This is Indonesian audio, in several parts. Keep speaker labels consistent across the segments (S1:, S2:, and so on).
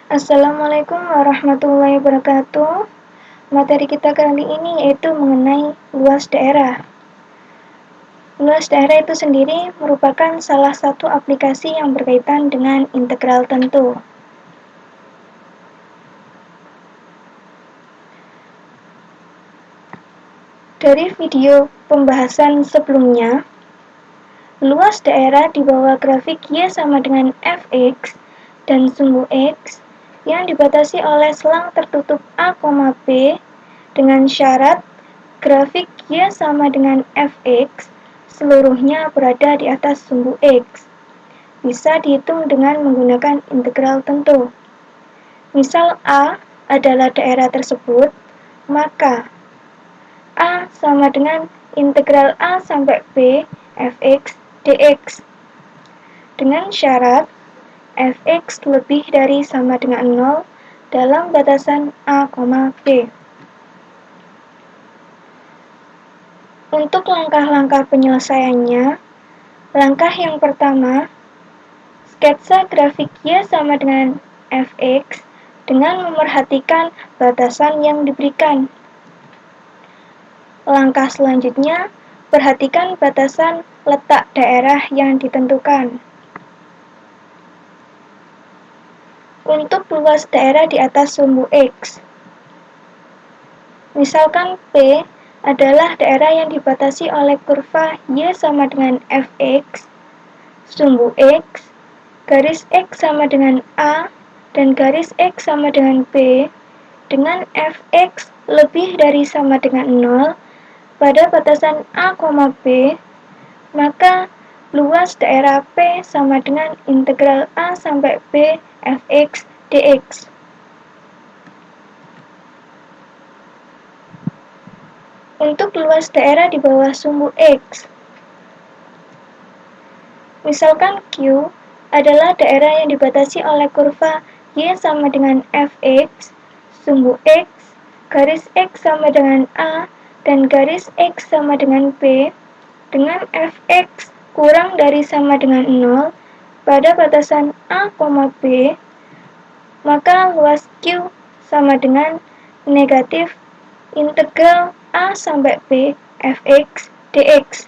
S1: Assalamualaikum warahmatullahi wabarakatuh. Materi kita kali ini yaitu mengenai luas daerah. Luas daerah itu sendiri merupakan salah satu aplikasi yang berkaitan dengan integral tentu. Dari video pembahasan sebelumnya, luas daerah di bawah grafik Y sama dengan Fx dan sumbu X yang dibatasi oleh selang tertutup A, B dengan syarat grafik Y sama dengan Fx seluruhnya berada di atas sumbu X. Bisa dihitung dengan menggunakan integral tentu. Misal A adalah daerah tersebut, maka A sama dengan integral A sampai B Fx dx dengan syarat Fx lebih dari sama dengan 0 dalam batasan A, B. Untuk langkah-langkah penyelesaiannya, langkah yang pertama, sketsa grafik Y sama dengan Fx dengan memerhatikan batasan yang diberikan. Langkah selanjutnya, perhatikan batasan letak daerah yang ditentukan. Untuk luas daerah di atas sumbu X, misalkan P adalah daerah yang dibatasi oleh kurva Y sama dengan Fx, sumbu X, garis X sama dengan A, dan garis X sama dengan B, dengan Fx lebih dari sama dengan 0 pada batasan A, B, maka luas daerah P sama dengan integral A sampai B Fx dx. Untuk luas daerah di bawah sumbu X, misalkan Q adalah daerah yang dibatasi oleh kurva Y sama dengan Fx, sumbu X, garis X sama dengan A, dan garis X sama dengan B, dengan Fx kurang dari sama dengan 0 pada batasan A, B, maka luas Q sama dengan negatif integral A sampai B Fx dx.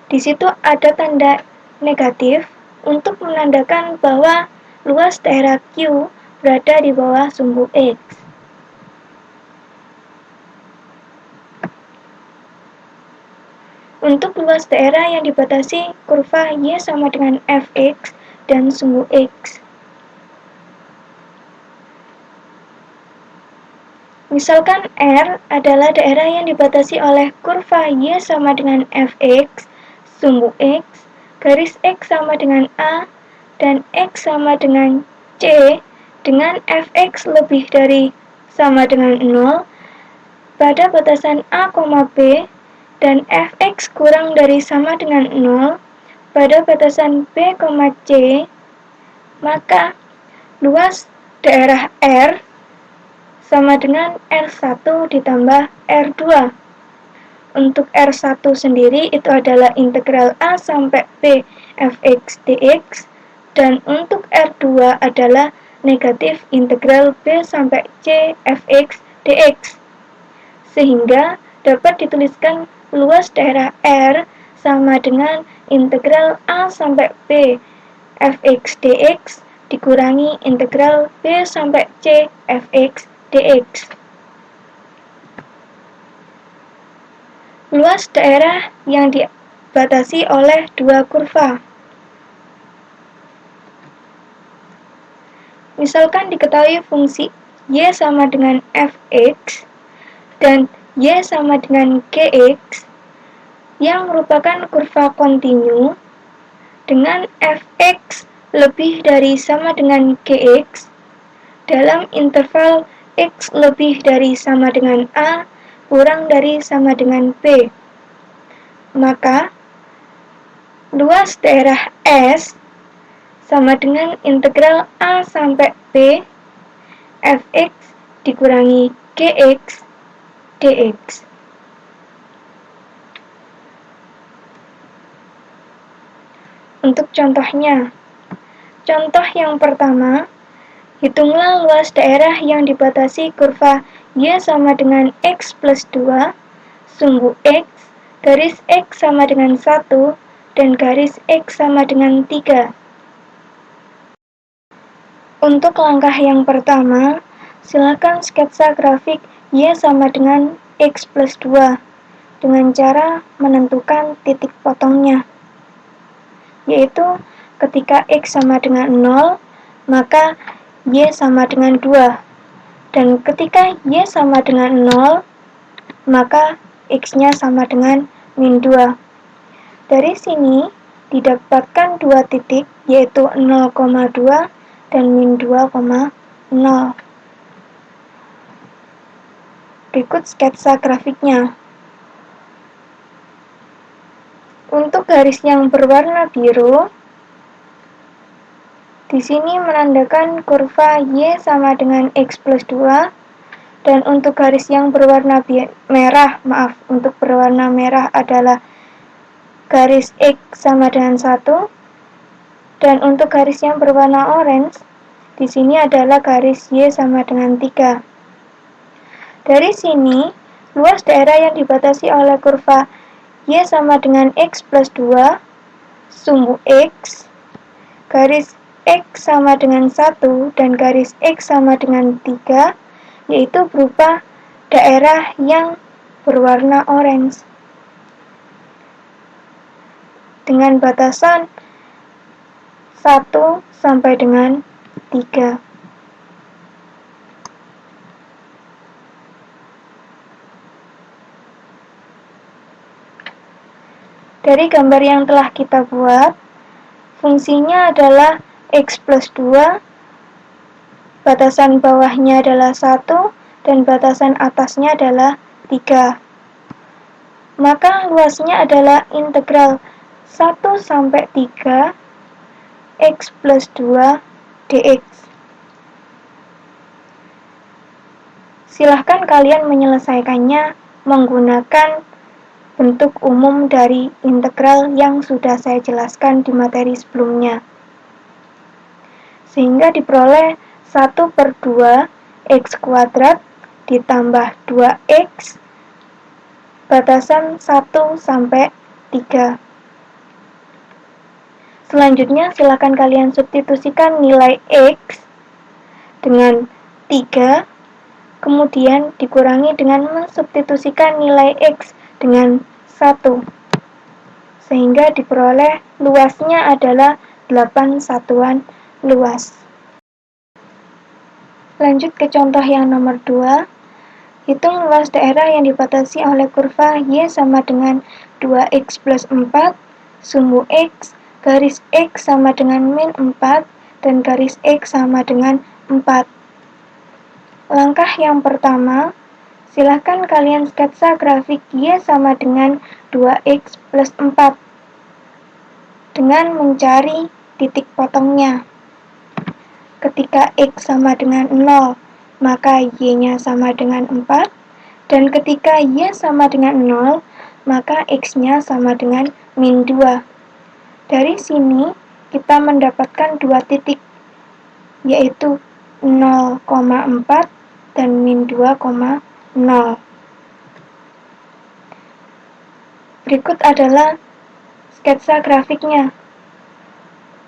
S1: Di situ ada tanda negatif untuk menandakan bahwa luas daerah Q berada di bawah sumbu X. Untuk luas daerah yang dibatasi kurva Y sama dengan Fx dan sumbu X, misalkan R adalah daerah yang dibatasi oleh kurva Y sama dengan Fx, sumbu X, garis X sama dengan A, dan X sama dengan C, dengan Fx lebih dari sama dengan 0 pada batasan A, B, dan Fx kurang dari sama dengan 0 pada batasan B, C, maka luas daerah R sama dengan R1 ditambah R2. Untuk R1 sendiri itu adalah integral A sampai B Fx dx, dan untuk R2 adalah negatif integral B sampai C Fx dx. Sehingga dapat dituliskan luas daerah R sama dengan integral A sampai B Fx dx dikurangi integral B sampai C Fx dx. Luas daerah yang dibatasi oleh dua kurva. Misalkan diketahui fungsi Y sama dengan Fx dan Y sama dengan Gx yang merupakan kurva kontinu dengan Fx lebih dari sama dengan Gx dalam interval X lebih dari sama dengan A kurang dari sama dengan B. Maka luas daerah S sama dengan integral A sampai B Fx dikurangi Gx dx. Untuk contohnya, contoh yang pertama, Hitunglah luas daerah yang dibatasi kurva Y sama dengan X plus 2, sumbu X, garis X sama dengan 1, dan garis X sama dengan 3. Untuk langkah yang pertama, silakan sketsa grafik Y sama dengan X plus 2 dengan cara menentukan titik potongnya, yaitu ketika X sama dengan 0, maka Y sama dengan 2, dan ketika Y sama dengan 0, maka X-nya sama dengan min 2. Dari sini didapatkan dua titik, yaitu 0,2 dan min 2,0. Berikut sketsa grafiknya. Untuk garis yang berwarna biru, di sini menandakan kurva Y sama dengan X plus 2, dan untuk garis yang berwarna untuk berwarna merah adalah garis X sama dengan 1, dan untuk garis yang berwarna orange, di sini adalah garis Y sama dengan 3. Dari sini, luas daerah yang dibatasi oleh kurva Y sama dengan X plus 2, sumbu X, garis X sama dengan 1, dan garis X sama dengan 3, yaitu berupa daerah yang berwarna orange. Dengan batasan 1 sampai dengan 3. Dari gambar yang telah kita buat, fungsinya adalah X plus 2, batasan bawahnya adalah 1, dan batasan atasnya adalah 3. Maka luasnya adalah integral 1 sampai 3 X plus 2 dx. Silahkan kalian menyelesaikannya menggunakan bentuk umum dari integral yang sudah saya jelaskan di materi sebelumnya. Sehingga diperoleh 1/2 X kuadrat ditambah 2X batasan 1 sampai 3. Selanjutnya, silakan kalian substitusikan nilai X dengan 3, kemudian dikurangi dengan mensubstitusikan nilai X dengan 1, sehingga diperoleh luasnya adalah 8 satuan luas. Lanjut ke contoh yang nomor 2. Hitung luas daerah yang dibatasi oleh kurva Y sama dengan 2X plus 4, sumbu X, garis X sama dengan min 4, dan garis X sama dengan 4. Langkah yang pertama, silahkan kalian sketsa grafik Y sama dengan 2X plus 4 dengan mencari titik potongnya. Ketika X sama dengan 0, maka Y-nya sama dengan 4, dan ketika Y sama dengan 0, maka X-nya sama dengan min 2. Dari sini, kita mendapatkan dua titik, yaitu 0,4 dan min 2,0. Berikut adalah sketsa grafiknya.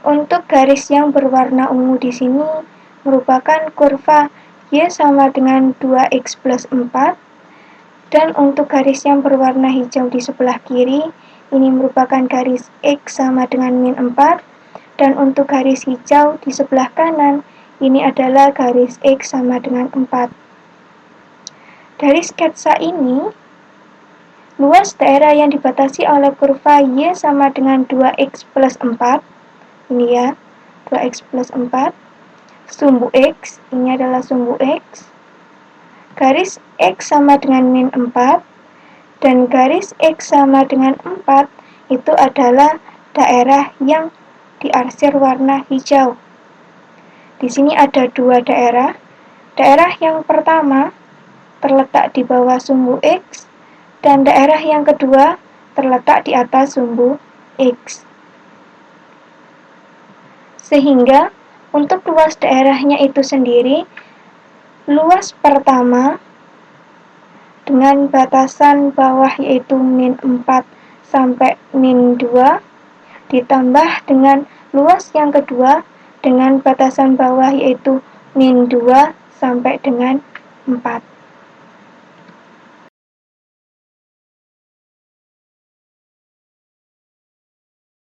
S1: Untuk garis yang berwarna ungu di sini merupakan kurva Y sama dengan 2X plus 4, dan untuk garis yang berwarna hijau di sebelah kiri, ini merupakan garis X sama dengan min 4, dan untuk garis hijau di sebelah kanan, ini adalah garis X sama dengan 4. Dari sketsa ini, luas daerah yang dibatasi oleh kurva Y sama dengan 2X plus 4, ini ya, 2X plus 4, sumbu X, ini adalah sumbu X, garis X sama dengan min 4, dan garis X sama dengan 4 itu adalah daerah yang diarsir warna hijau. Di sini ada dua daerah. Daerah yang pertama terletak di bawah sumbu X, dan daerah yang kedua terletak di atas sumbu X. Sehingga Untuk luas daerahnya itu sendiri, luas pertama dengan batasan bawah yaitu min 4 sampai min 2 ditambah dengan luas yang kedua dengan batasan bawah yaitu min 2 sampai dengan 4.